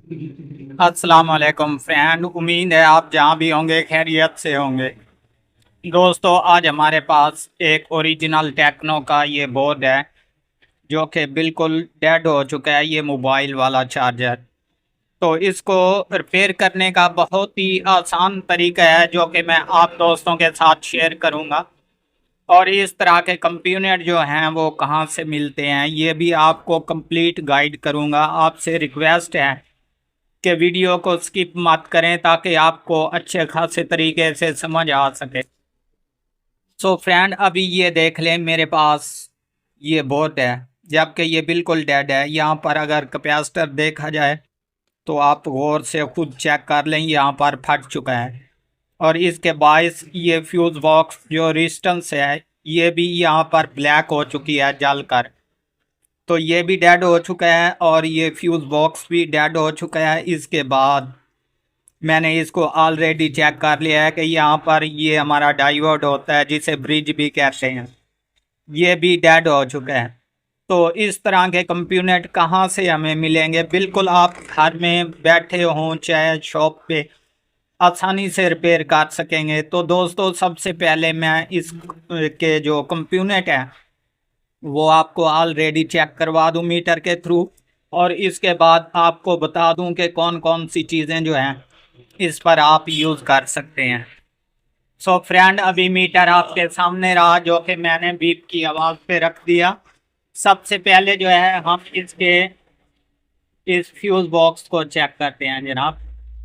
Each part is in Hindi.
अस्सलाम वालेकुम फ्रेंड। उम्मीद है आप जहाँ भी होंगे खैरियत से होंगे। दोस्तों, आज हमारे पास एक ओरिजिनल टेक्नो का ये बोर्ड है जो कि बिल्कुल डेड हो चुका है, ये मोबाइल वाला चार्जर। तो इसको रिपेयर करने का बहुत ही आसान तरीका है जो कि मैं आप दोस्तों के साथ शेयर करूँगा। और इस तरह के कंपोनेंट जो हैं वो कहाँ से मिलते हैं ये भी आपको कंप्लीट गाइड करूँगा। आपसे रिक्वेस्ट है कि वीडियो को स्किप मत करें ताकि आपको अच्छे खासे तरीके से समझ आ सके। सो फ्रेंड, अभी ये देख लें मेरे पास ये बोर्ड है, जबकि ये बिल्कुल डेड है। यहाँ पर अगर कैपेसिटर देखा जाए तो आप गौर से खुद चेक कर लें, यहाँ पर फट चुका है। और इसके बायस ये फ्यूज़ बॉक्स जो रेजिस्टेंस है ये भी यहाँ पर ब्लैक हो चुकी है जल कर। तो ये भी डेड हो चुका है और ये फ्यूज़ बॉक्स भी डेड हो चुका है। इसके बाद मैंने इसको ऑलरेडी चेक कर लिया है कि यहाँ पर ये हमारा डायोड होता है जिसे ब्रिज भी कहते हैं, ये भी डेड हो चुका है। तो इस तरह के कंपोनेंट कहाँ से हमें मिलेंगे? बिल्कुल आप घर में बैठे हों चाहे शॉप पे आसानी से रिपेयर कर सकेंगे। तो दोस्तों, सबसे पहले मैं इस के जो कंपोनेंट है वो आपको ऑलरेडी चेक करवा दूं मीटर के थ्रू, और इसके बाद आपको बता दूं कि कौन कौन सी चीज़ें जो हैं इस पर आप यूज़ कर सकते हैं। सो फ्रेंड, अभी मीटर आपके सामने रहा जो कि मैंने बीप की आवाज़ पे रख दिया। सबसे पहले जो है हम इसके इस फ्यूज़ बॉक्स को चेक करते हैं जनाब।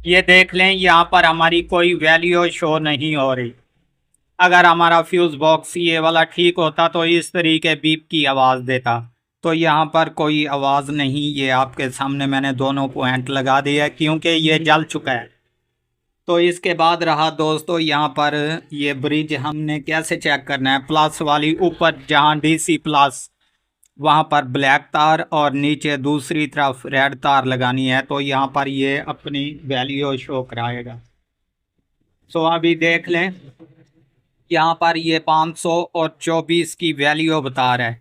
ये देख लें, यहाँ पर हमारी कोई वैल्यू शो नहीं हो रही। अगर हमारा फ्यूज़ बॉक्स ये वाला ठीक होता तो इस तरीके बीप की आवाज़ देता। तो यहाँ पर कोई आवाज़ नहीं, ये आपके सामने मैंने दोनों पॉइंट लगा दिया क्योंकि ये जल चुका है। तो इसके बाद रहा दोस्तों यहाँ पर ये ब्रिज हमने कैसे चेक करना है। प्लस वाली ऊपर जहाँ डीसी प्लस वहाँ पर ब्लैक तार और नीचे दूसरी तरफ रेड तार लगानी है, तो यहाँ पर ये अपनी वैल्यू शो कराएगा। सो अभी देख लें, यहाँ पर ये 500 और 24 की वैल्यू बता रहा है,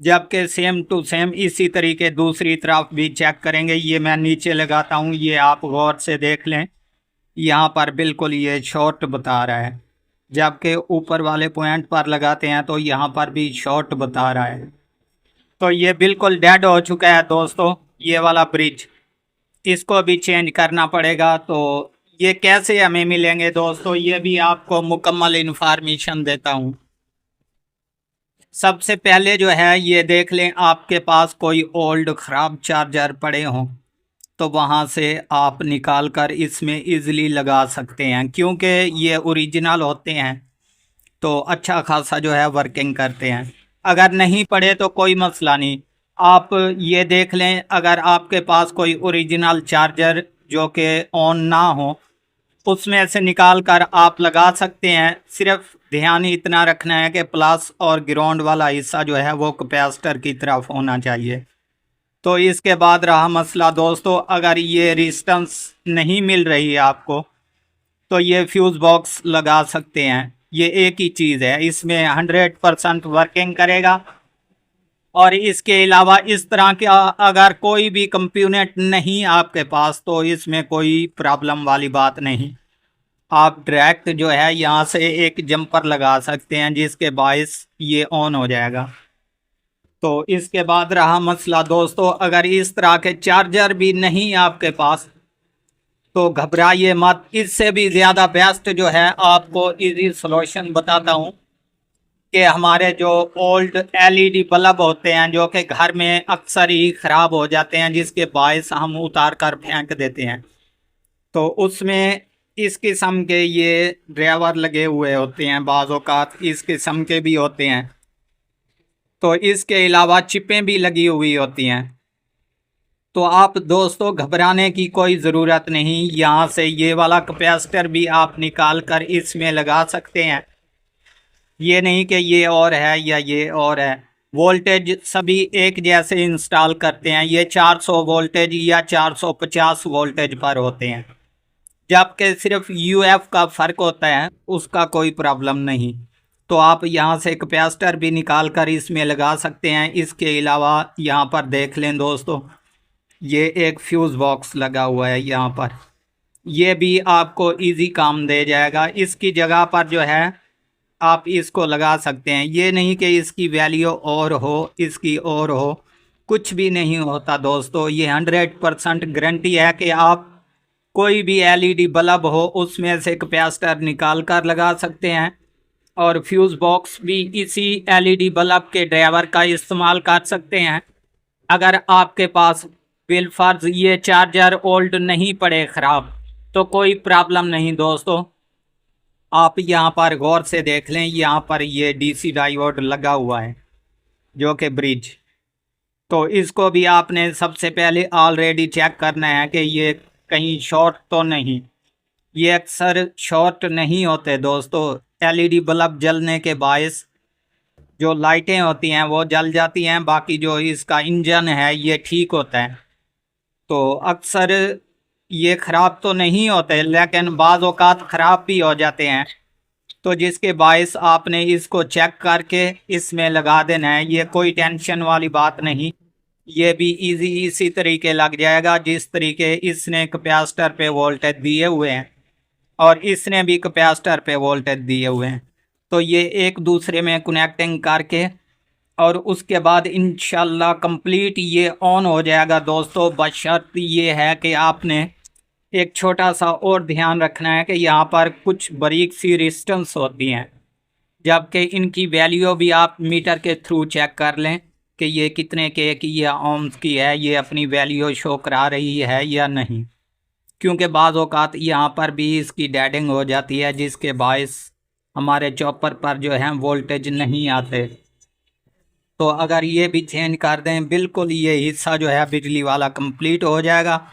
जबकि सेम टू सेम इसी तरीके दूसरी तरफ भी चेक करेंगे। ये मैं नीचे लगाता हूँ, ये आप गौर से देख लें, यहाँ पर बिल्कुल ये शॉर्ट बता रहा है, जबकि ऊपर वाले पॉइंट पर लगाते हैं तो यहाँ पर भी शॉर्ट बता रहा है। तो ये बिल्कुल डेड हो चुका है दोस्तों, ये वाला ब्रिज, इसको भी चेंज करना पड़ेगा। तो ये कैसे हमें मिलेंगे दोस्तों, ये भी आपको मुकम्मल इन्फॉर्मेशन देता हूँ। सबसे पहले जो है ये देख लें, आपके पास कोई ओल्ड ख़राब चार्जर पड़े हों तो वहाँ से आप निकाल कर इसमें इजीली लगा सकते हैं, क्योंकि ये ओरिजिनल होते हैं तो अच्छा खासा जो है वर्किंग करते हैं। अगर नहीं पड़े तो कोई मसला नहीं, आप ये देख लें, अगर आपके पास कोई ओरिजिनल चार्जर जो कि ऑन ना हो उसमें से निकाल कर आप लगा सकते हैं। सिर्फ ध्यान इतना रखना है कि प्लस और ग्राउंड वाला हिस्सा जो है वो कैपेसिटर की तरफ होना चाहिए। तो इसके बाद रहा मसला दोस्तों, अगर ये रेजिस्टेंस नहीं मिल रही है आपको तो ये फ्यूज़ बॉक्स लगा सकते हैं। ये एक ही चीज़ है, इसमें 100% वर्किंग करेगा। और इसके अलावा इस तरह के अगर कोई भी कंपोनेंट नहीं आपके पास तो इसमें कोई प्रॉब्लम वाली बात नहीं। आप डायरेक्ट जो है यहाँ से एक जंपर लगा सकते हैं जिसके बायस ये ऑन हो जाएगा। तो इसके बाद रहा मसला दोस्तों, अगर इस तरह के चार्जर भी नहीं आपके पास तो घबराइए मत। इससे भी ज़्यादा बेस्ट जो है आपको इजी सॉल्यूशन बताता हूँ कि हमारे जो ओल्ड एलईडी बल्ब होते हैं जो कि घर में अक्सर ही ख़राब हो जाते हैं, जिसके बायस हम उतार कर फेंक देते हैं, तो उसमें इस किस्म के ये ड्राइवर लगे हुए होते हैं, बाज़ औक़ात इस किस्म के भी होते हैं। तो इसके अलावा चिपें भी लगी हुई होती हैं। तो आप दोस्तों घबराने की कोई ज़रूरत नहीं, यहाँ से ये वाला कैपेसिटर भी आप निकाल कर इसमें लगा सकते हैं। ये नहीं कि ये और है या ये और है, वोल्टेज सभी एक जैसे इंस्टॉल करते हैं। ये 400 वोल्टेज या 450 वोल्टेज पर होते हैं, जबकि सिर्फ यूएफ का फ़र्क होता है, उसका कोई प्रॉब्लम नहीं। तो आप यहाँ से कैपेसिटर भी निकाल कर इसमें लगा सकते हैं। इसके अलावा यहाँ पर देख लें दोस्तों, ये एक फ्यूज़ बॉक्स लगा हुआ है यहाँ पर, ये भी आपको इजी काम दे जाएगा। इसकी जगह पर जो है आप इसको लगा सकते हैं, ये नहीं कि इसकी वैल्यू और हो इसकी और हो, कुछ भी नहीं होता दोस्तों। ये 100% गारंटी है कि आप कोई भी एलईडी बल्ब हो उसमें से कैपेसिटर निकाल कर लगा सकते हैं, और फ्यूज़ बॉक्स भी इसी एलईडी बल्ब के ड्राइवर का इस्तेमाल कर सकते हैं। अगर आपके पास बिलफर्ज ये चार्जर ओल्ड नहीं पड़े ख़राब तो कोई प्रॉब्लम नहीं दोस्तों। आप यहाँ पर गौर से देख लें, यहाँ पर ये डीसी डायोड लगा हुआ है जो कि ब्रिज, तो इसको भी आपने सबसे पहले ऑलरेडी चेक करना है कि ये कहीं शॉर्ट तो नहीं। ये अक्सर शॉर्ट नहीं होते दोस्तों, एलईडी बल्ब जलने के बायस जो लाइटें होती हैं वो जल जाती हैं, बाकी जो इसका इंजन है ये ठीक होता है। तो अक्सर ये ख़राब तो नहीं होते लेकिन बाज़ औक़ात ख़राब भी हो जाते हैं, तो जिसके बायस आपने इसको चेक करके इसमें लगा देना है। ये कोई टेंशन वाली बात नहीं, ये भी इसी तरीके लग जाएगा जिस तरीके इसने कैपेसिटर पे वोल्टेज दिए हुए हैं और इसने भी कैपेसिटर पे वोल्टेज दिए हुए हैं। तो ये एक दूसरे में कनेक्टिंग करके और उसके बाद इंशाल्लाह कंप्लीट ये ऑन हो जाएगा दोस्तों। बशर्त ये है कि आपने एक छोटा सा और ध्यान रखना है कि यहाँ पर कुछ बारीक सी रेजिस्टेंस होती हैं, जबकि इनकी वैल्यू भी आप मीटर के थ्रू चेक कर लें कि ये कितने के की या ओम्स की है, ये अपनी वैल्यू शो करा रही है या नहीं, क्योंकि बाज़ औक़ात यहाँ पर भी इसकी डेडिंग हो जाती है जिसके बायस हमारे चॉपर पर जो है वोल्टेज नहीं आते। तो अगर ये भी चेंज कर दें बिल्कुल ये हिस्सा जो है बिजली वाला कंप्लीट हो जाएगा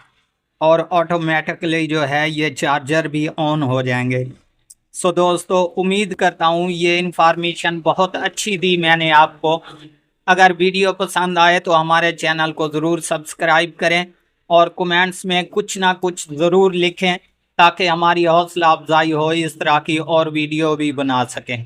और ऑटोमेटिकली जो है ये चार्जर भी ऑन हो जाएंगे। सो दोस्तों उम्मीद करता हूँ ये इन्फॉर्मेशन बहुत अच्छी दी मैंने आपको। अगर वीडियो पसंद आए तो हमारे चैनल को ज़रूर सब्सक्राइब करें और कमेंट्स में कुछ ना कुछ ज़रूर लिखें ताकि हमारी हौसला अफजाई हो, इस तरह की और वीडियो भी बना सकें।